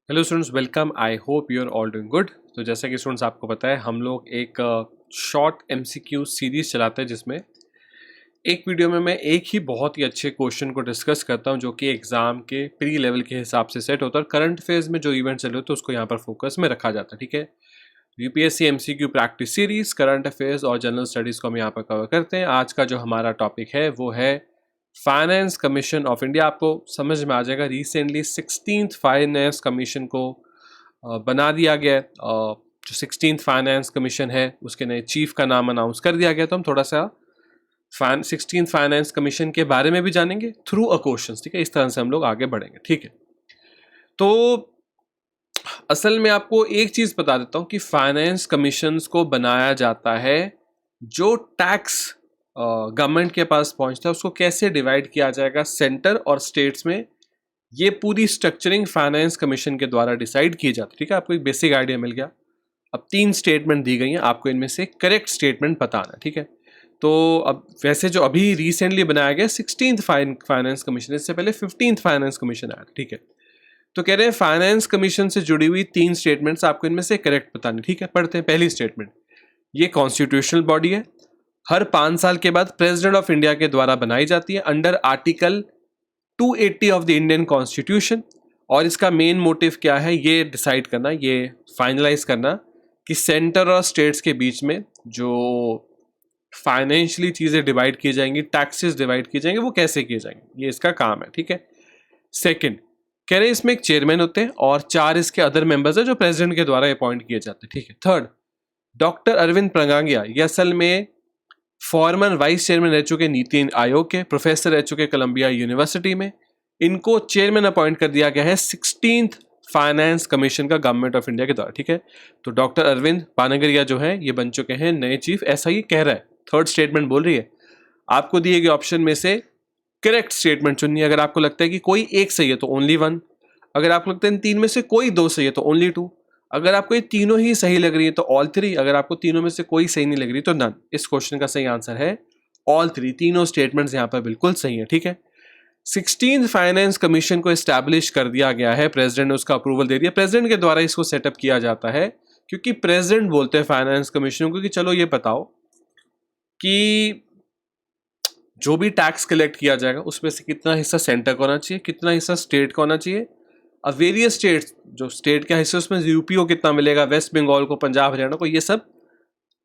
Hello students, welcome. I hope you are all doing good. तो जैसा कि students आपको पता है, हम लोग एक शॉर्ट एमसीक्यू सीरीज चलाते हैं जिसमें एक वीडियो में मैं एक ही बहुत ही अच्छे क्वेश्चन को डिस्कस करता हूं जो कि एग्जाम के प्री लेवल के हिसाब से सेट होता है और करंट फेज में जो इवेंट चल रहे होते हैं उसको यहाँ पर फोकस में रखा जाता है। ठीक है, UPSC MCQ practice series, current affairs और जनरल स्टडीज को हम यहाँ पर कवर करते हैं। आज का जो हमारा टॉपिक है वो है फाइनेंस कमीशन ऑफ इंडिया। आपको समझ में आ जाएगा, रिसेंटली 16th फाइनेंस कमीशन को बना दिया गया है। जो 16th फाइनेंस कमीशन है उसके नए चीफ का नाम अनाउंस कर दिया गया। तो हम थोड़ा सा 16th फाइनेंस कमीशन के बारे में भी जानेंगे थ्रू अ क्वेश्चंस। ठीक है, इस तरह से हम लोग आगे बढ़ेंगे। ठीक है, तो असल में आपको एक चीज बता देता हूं कि फाइनेंस कमीशंस को बनाया जाता है जो टैक्स गवर्नमेंट के पास पहुंचता है उसको कैसे डिवाइड किया जाएगा सेंटर और स्टेट्स में, ये पूरी स्ट्रक्चरिंग फाइनेंस कमीशन के द्वारा डिसाइड की जाती है। ठीक है, आपको एक बेसिक आइडिया मिल गया। अब 3 स्टेटमेंट दी गई हैं, आपको इनमें से करेक्ट स्टेटमेंट बताना। ठीक है, तो अब वैसे जो अभी रिसेंटली बनाया गया 16th फाइनेंस कमीशन, इससे पहले 15th फाइनेंस कमीशन आया। ठीक है, तो कह रहे हैं फाइनेंस कमीशन से जुड़ी हुई 3 स्टेटमेंट्स आपको इनमें से करेक्ट बतानी। ठीक है, पढ़ते हैं। पहली स्टेटमेंट, ये कॉन्स्टिट्यूशनल बॉडी है, हर 5 साल के बाद प्रेसिडेंट ऑफ इंडिया के द्वारा बनाई जाती है under article 280 of the Indian constitution. और इसका मेन मोटिव क्या है, ये डिसाइड करना, ये फाइनलाइज करना कि सेंटर और स्टेट्स के बीच में जो फाइनेंशियली चीज़ें डिवाइड की जाएंगी, टैक्सेस डिवाइड किए जाएंगे, वो कैसे किए जाएंगे, ये इसका काम है। ठीक है, सेकंड, कह रहे हैं इसमें एक चेयरमैन होते हैं और 4 इसके अदर मेंबर्स हैं जो प्रेसिडेंट के द्वारा अपॉइंट किए जाते हैं। ठीक है, थर्ड, डॉक्टर अरविंद प्रगांगिया ये असल में फॉर्मर वाइस चेयरमैन रह चुके नीति आयोग के, प्रोफेसर रह चुके कोलंबिया यूनिवर्सिटी में। इनको चेयरमैन अपॉइंट कर दिया गया है 16th फाइनेंस कमीशन का गवर्नमेंट ऑफ इंडिया के द्वारा। ठीक है, तो डॉक्टर अरविंद पानगरिया जो है ये बन चुके हैं नए चीफ, ऐसा ही कह रहा है। थर्ड स्टेटमेंट बोल रही है। आपको दिए गए ऑप्शन में से करेक्ट स्टेटमेंट चुननी है। अगर आपको लगता है कि कोई एक सही है तो ओनली 1, अगर आपको लगता है इन 3 में से कोई 2 सही है तो ओनली 2, अगर आपको ये तीनों ही सही लग रही है तो ऑल 3, अगर आपको तीनों में से कोई सही नहीं लग रही तो नन। इस क्वेश्चन का सही आंसर है ऑल 3, तीनों स्टेटमेंट्स यहाँ पर बिल्कुल सही है। ठीक है, 16th फाइनेंस कमीशन को एस्टैब्लिश कर दिया गया है, प्रेसिडेंट ने उसका अप्रूवल दे दिया। प्रेसिडेंट के द्वारा इसको सेटअप किया जाता है क्योंकि प्रेसिडेंट बोलते हैं फाइनेंस कमीशन को कि चलो ये बताओ कि जो भी टैक्स कलेक्ट किया जाएगा उसमें से कितना हिस्सा सेंटर का होना चाहिए, कितना हिस्सा स्टेट का होना चाहिए। अब वेरियस स्टेट्स, जो स्टेट का हिस्सा उसमें यूपी को कितना मिलेगा, वेस्ट बंगाल को, पंजाब हरियाणा को, ये सब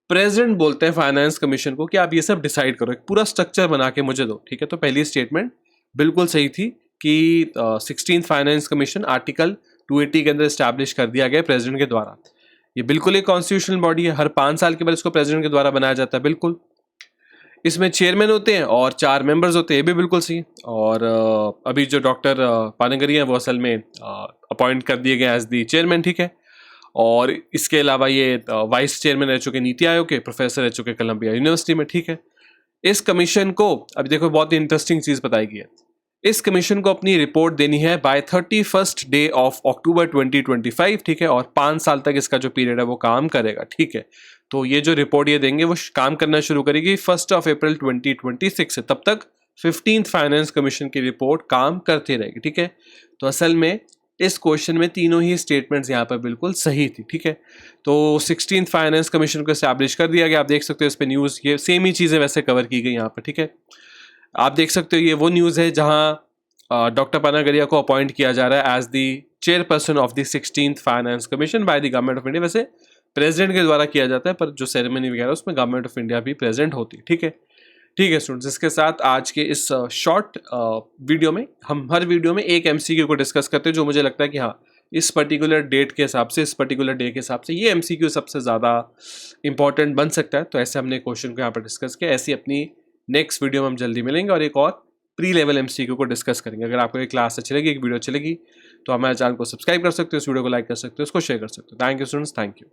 प्रेसिडेंट बोलते हैं फाइनेंस कमीशन को कि आप ये सब डिसाइड करो, एक पूरा स्ट्रक्चर बना के मुझे दो। ठीक है, तो पहली स्टेटमेंट बिल्कुल सही थी कि 16th फाइनेंस कमीशन आर्टिकल 280 के अंदर स्टैब्लिश कर दिया गया प्रेसिडेंट के द्वारा। ये बिल्कुल एक कॉन्स्टिट्यूशनल बॉडी है, हर 5 साल के बाद इसको प्रेसिडेंट के द्वारा बनाया जाता है। बिल्कुल, इसमें चेयरमैन होते हैं और 4 मेंबर्स होते हैं, ये भी बिल्कुल सही। और अभी जो डॉक्टर पानगरी है वो असल में अपॉइंट कर दिए गए एज दी चेयरमैन। ठीक है, और इसके अलावा ये वाइस चेयरमैन रह चुके नीति आयोग के, प्रोफेसर रह चुके कोलंबिया यूनिवर्सिटी में। ठीक है, इस कमीशन को, अभी देखो बहुत ही इंटरेस्टिंग चीज बताई गई है, इस कमीशन को अपनी रिपोर्ट देनी है bye 31st day of October 2025। ठीक है, और 5 साल तक इसका जो पीरियड है वो काम करेगा। ठीक है, तो ये जो रिपोर्ट ये देंगे वो काम करना शुरू करेगी 1 अप्रैल 2026 से। तब तक 15th फाइनेंस कमीशन की रिपोर्ट काम करती रहेगी। ठीक है, तो असल में इस क्वेश्चन में तीनों ही स्टेटमेंट्स यहाँ पर बिल्कुल सही थी। ठीक है, तो 16th फाइनेंस कमीशन को एस्टैब्लिश कर दिया गया। आप देख सकते हो इस पे न्यूज़, ये सेम ही चीज़ें वैसे कवर की गई यहाँ पर। ठीक है, आप देख सकते हो ये वो न्यूज़ है जहाँ डॉक्टर पानागरिया को अपॉइंट किया जा रहा है as the chairperson of the 16th finance commission by the government of India. वैसे प्रेसिडेंट के द्वारा किया जाता है, पर जो सेरेमनी वगैरह उसमें गवर्नमेंट ऑफ इंडिया भी प्रेजेंट होती है। ठीक है, ठीक है स्टूडेंट्स, इसके साथ आज के इस शॉर्ट वीडियो में हम हर वीडियो में एक एमसीक्यू को डिस्कस करते हैं जो मुझे लगता है कि हाँ, इस पर्टिकुलर डेट के हिसाब से, इस पर्टिकुलर डे के हिसाब से ये एमसीक्यू सबसे ज़्यादा इंपॉर्टेंट बन सकता है। तो ऐसे हमने क्वेश्चन को यहाँ पर डिस्कस किया। ऐसी अपनी नेक्स्ट वीडियो में हम जल्दी मिलेंगे और एक और प्री लेवल एमसीक्यू को डिस्कस करेंगे। अगर आपको ये क्लास अच्छी लगी, एक वीडियो अच्छी लगी, तो हमारे चैनल को सब्सक्राइब कर सकते हो, इस वीडियो को लाइक कर सकते हो, उसको शेयर कर सकते हो। Thank you students, thank you.